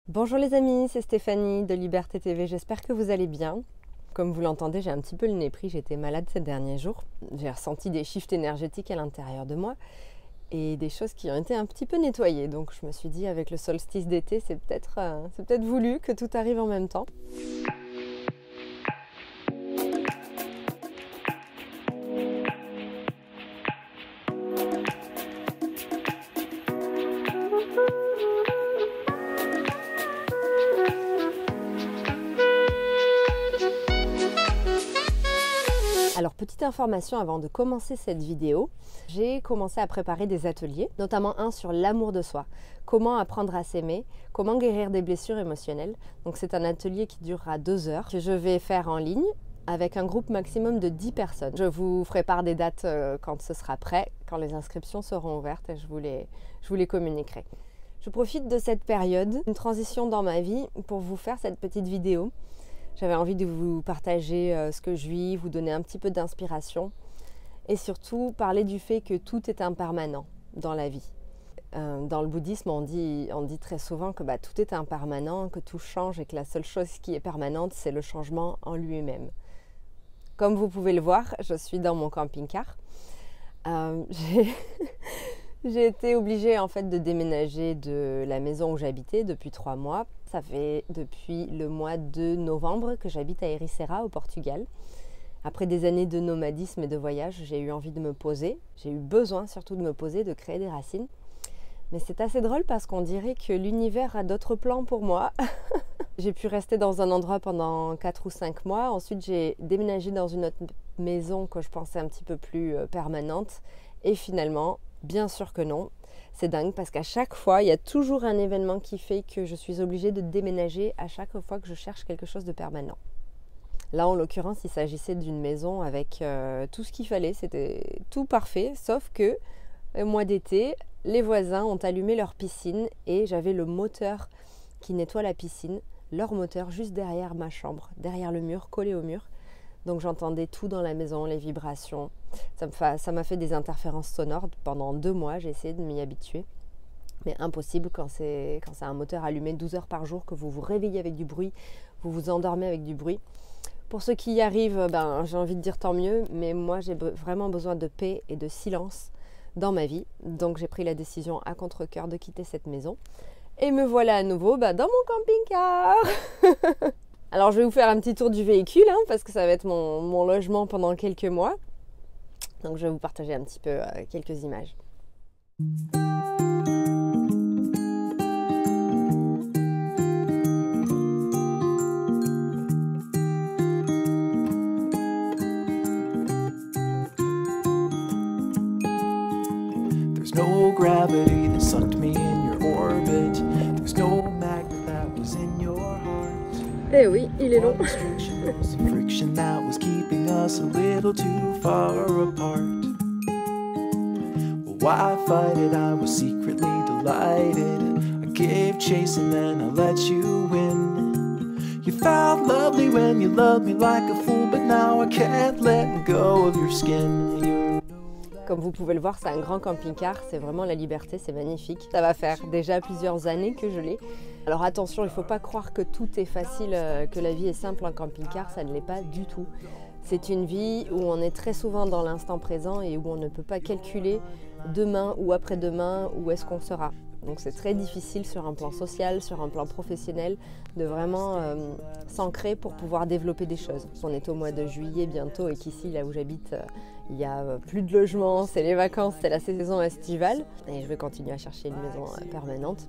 Bonjour les amis, c'est Stéphanie de Liberté TV, j'espère que vous allez bien. Comme vous l'entendez, j'ai un petit peu le nez pris, j'étais malade ces derniers jours. J'ai ressenti des shifts énergétiques à l'intérieur de moi et des choses qui ont été un petit peu nettoyées. Donc je me suis dit avec le solstice d'été, c'est peut-être voulu que tout arrive en même temps. Alors petite information avant de commencer cette vidéo, j'ai commencé à préparer des ateliers, notamment un sur l'amour de soi, comment apprendre à s'aimer, comment guérir des blessures émotionnelles. Donc c'est un atelier qui durera 2 heures que je vais faire en ligne avec un groupe maximum de 10 personnes. Je vous ferai part des dates quand ce sera prêt, quand les inscriptions seront ouvertes et je vous les communiquerai. Je profite de cette période, une transition dans ma vie, pour vous faire cette petite vidéo. J'avais envie de vous partager ce que je vis, vous donner un petit peu d'inspiration et surtout parler du fait que tout est impermanent dans la vie. Dans le bouddhisme, on dit très souvent que tout est impermanent, que tout change et que la seule chose qui est permanente, c'est le changement en lui-même. Comme vous pouvez le voir, je suis dans mon camping-car. J'ai été obligée en fait de déménager de la maison où j'habitais depuis 3 mois. Ça fait depuis le mois de novembre que j'habite à Ericeira au Portugal. Après des années de nomadisme et de voyage, j'ai eu envie de me poser. J'ai eu besoin surtout de me poser, de créer des racines. Mais c'est assez drôle parce qu'on dirait que l'univers a d'autres plans pour moi. J'ai pu rester dans un endroit pendant 4 ou 5 mois. Ensuite, j'ai déménagé dans une autre maison que je pensais un petit peu plus permanente. Et finalement, bien sûr que non. C'est dingue parce qu'à chaque fois, il y a toujours un événement qui fait que je suis obligée de déménager à chaque fois que je cherche quelque chose de permanent. Là, en l'occurrence, il s'agissait d'une maison avec tout ce qu'il fallait. C'était tout parfait, sauf que au mois d'été, les voisins ont allumé leur piscine et j'avais le moteur qui nettoie la piscine, leur moteur juste derrière ma chambre, derrière le mur, collé au mur. Donc j'entendais tout dans la maison, les vibrations. Ça m'a fait des interférences sonores pendant 2 mois. J'ai essayé de m'y habituer. Mais impossible quand c'est un moteur allumé 12 heures par jour, que vous vous réveillez avec du bruit, vous vous endormez avec du bruit. Pour ceux qui y arrivent, j'ai envie de dire tant mieux. Mais moi, j'ai vraiment besoin de paix et de silence dans ma vie. Donc j'ai pris la décision à contre-cœur de quitter cette maison. Et me voilà à nouveau dans mon camping-car. Alors je vais vous faire un petit tour du véhicule parce que ça va être mon logement pendant quelques mois. Donc je vais vous partager un petit peu quelques images. There's no gravity that sucked me in your orbit. There's no magnet that was in your heart. Eh oui, il est long. Friction that was keeping us a little too far apart. Well, why fight it? I was secretly delighted. I gave chase and then I let you win. You felt lovely when you loved me like a fool, but now I can't let go of your skin. Comme vous pouvez le voir, c'est un grand camping-car, c'est vraiment la liberté, c'est magnifique. Ça va faire déjà plusieurs années que je l'ai. Alors attention, il ne faut pas croire que tout est facile, que la vie est simple en camping-car, ça ne l'est pas du tout. C'est une vie où on est très souvent dans l'instant présent et où on ne peut pas calculer demain ou après-demain où est-ce qu'on sera. Donc c'est très difficile sur un plan social, sur un plan professionnel, de vraiment s'ancrer pour pouvoir développer des choses. On est au mois de juillet bientôt et qu'ici, là où j'habite, il y a plus de logements, c'est les vacances, c'est la saison estivale. Et je vais continuer à chercher une maison permanente.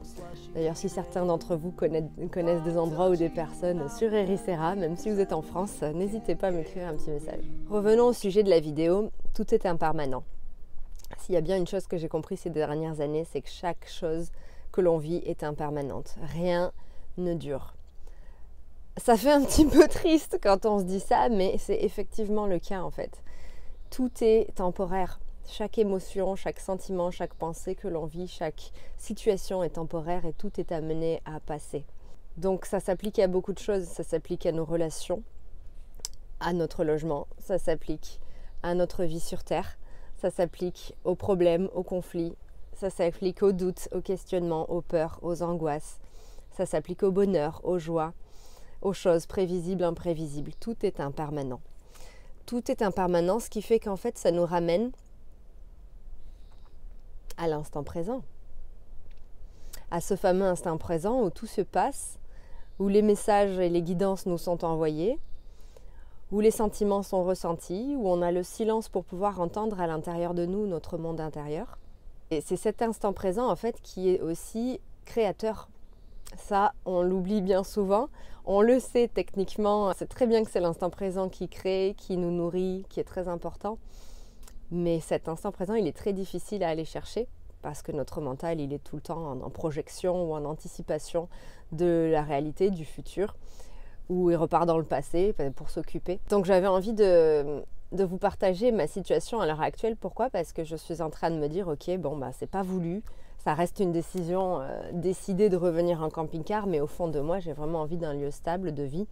D'ailleurs, si certains d'entre vous connaissent des endroits ou des personnes sur Ericeira, même si vous êtes en France, n'hésitez pas à m'écrire un petit message. Revenons au sujet de la vidéo, tout est impermanent. S'il y a bien une chose que j'ai compris ces dernières années, c'est que chaque chose que l'on vit est impermanente. Rien ne dure. Ça fait un petit peu triste quand on se dit ça, mais c'est effectivement le cas en fait. Tout est temporaire. Chaque émotion, chaque sentiment, chaque pensée que l'on vit, chaque situation est temporaire et tout est amené à passer. Donc ça s'applique à beaucoup de choses. Ça s'applique à nos relations, à notre logement, ça s'applique à notre vie sur Terre. Ça s'applique aux problèmes, aux conflits, ça s'applique aux doutes, aux questionnements, aux peurs, aux angoisses. Ça s'applique au bonheur, aux joies, aux choses prévisibles, imprévisibles. Tout est impermanent. Tout est impermanent, ce qui fait qu'en fait, ça nous ramène à l'instant présent. À ce fameux instant présent où tout se passe, où les messages et les guidances nous sont envoyés, où les sentiments sont ressentis, où on a le silence pour pouvoir entendre à l'intérieur de nous notre monde intérieur. Et c'est cet instant présent en fait qui est aussi créateur. Ça, on l'oublie bien souvent. On le sait techniquement, c'est très bien que c'est l'instant présent qui crée, qui nous nourrit, qui est très important. Mais cet instant présent, il est très difficile à aller chercher parce que notre mental, il est tout le temps en projection ou en anticipation de la réalité, du futur, ou il repart dans le passé pour s'occuper. Donc j'avais envie de vous partager ma situation à l'heure actuelle. Pourquoi ? Parce que je suis en train de me dire, ok, bon, bah, c'est pas voulu, ça reste une décision décidée de revenir en camping-car, mais au fond de moi, j'ai vraiment envie d'un lieu stable de vie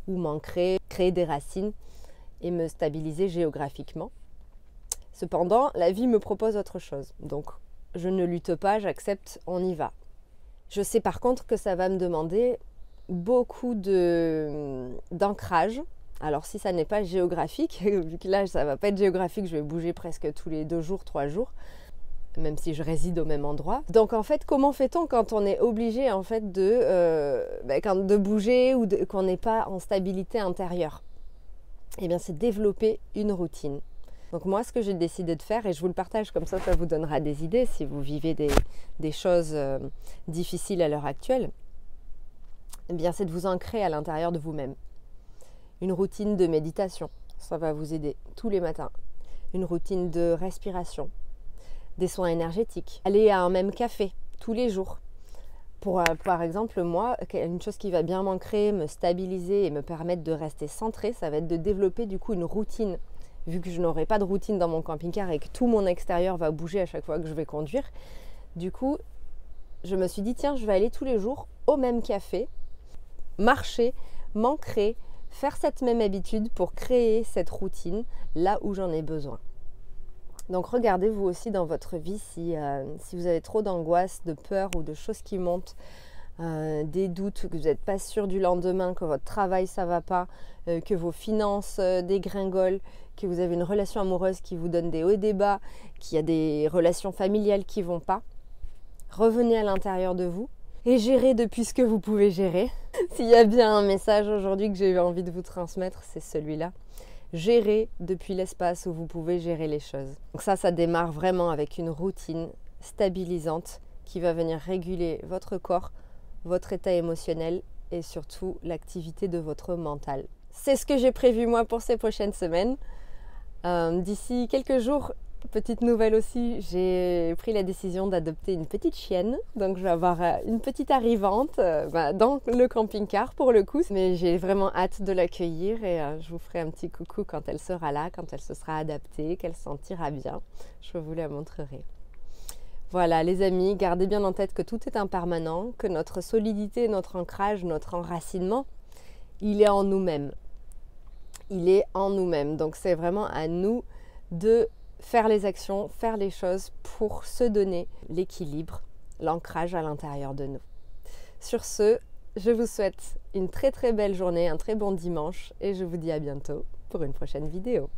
où m'ancrer, créer des racines et me stabiliser géographiquement. Cependant, la vie me propose autre chose. Donc, je ne lutte pas, j'accepte, on y va. Je sais par contre que ça va me demander beaucoup d'ancrage. Alors si ça n'est pas géographique, vu que là ça ne va pas être géographique, je vais bouger presque tous les 2 jours, 3 jours, même si je réside au même endroit. Donc en fait, comment fait-on quand on est obligé en fait de bouger ou qu'on n'est pas en stabilité intérieure ? Eh bien c'est développer une routine. Donc moi, ce que j'ai décidé de faire, et je vous le partage comme ça vous donnera des idées si vous vivez des choses difficiles à l'heure actuelle, eh bien c'est de vous ancrer à l'intérieur de vous-même. Une routine de méditation, ça va vous aider tous les matins. Une routine de respiration, des soins énergétiques. Aller à un même café tous les jours. Par exemple, moi, une chose qui va bien m'ancrer, me stabiliser et me permettre de rester centrée, ça va être de développer du coup une routine. Vu que je n'aurai pas de routine dans mon camping-car et que tout mon extérieur va bouger à chaque fois que je vais conduire, du coup, je me suis dit, tiens, je vais aller tous les jours au même café, marcher, m'ancrer, faire cette même habitude pour créer cette routine là où j'en ai besoin. Donc regardez vous aussi dans votre vie si vous avez trop d'angoisse, de peur ou de choses qui montent, des doutes, que vous n'êtes pas sûr du lendemain, que votre travail ça va pas, que vos finances dégringolent, que vous avez une relation amoureuse qui vous donne des hauts et des bas, qu'il y a des relations familiales qui vont pas. Revenez à l'intérieur de vous et gérez depuis ce que vous pouvez gérer. S'il y a bien un message aujourd'hui que j'ai eu envie de vous transmettre, c'est celui-là. Gérez depuis l'espace où vous pouvez gérer les choses. Donc ça démarre vraiment avec une routine stabilisante qui va venir réguler votre corps, votre état émotionnel et surtout l'activité de votre mental. C'est ce que j'ai prévu moi pour ces prochaines semaines. D'ici quelques jours, petite nouvelle aussi, j'ai pris la décision d'adopter une petite chienne. Donc je vais avoir une petite arrivante dans le camping-car pour le coup. Mais j'ai vraiment hâte de l'accueillir et je vous ferai un petit coucou quand elle sera là, quand elle se sera adaptée, qu'elle se sentira bien. Je vous la montrerai. Voilà les amis, gardez bien en tête que tout est impermanent, que notre solidité, notre ancrage, notre enracinement, il est en nous-mêmes. Il est en nous-mêmes. Donc c'est vraiment à nous de faire les actions, faire les choses pour se donner l'équilibre, l'ancrage à l'intérieur de nous. Sur ce, je vous souhaite une très très belle journée, un très bon dimanche et je vous dis à bientôt pour une prochaine vidéo.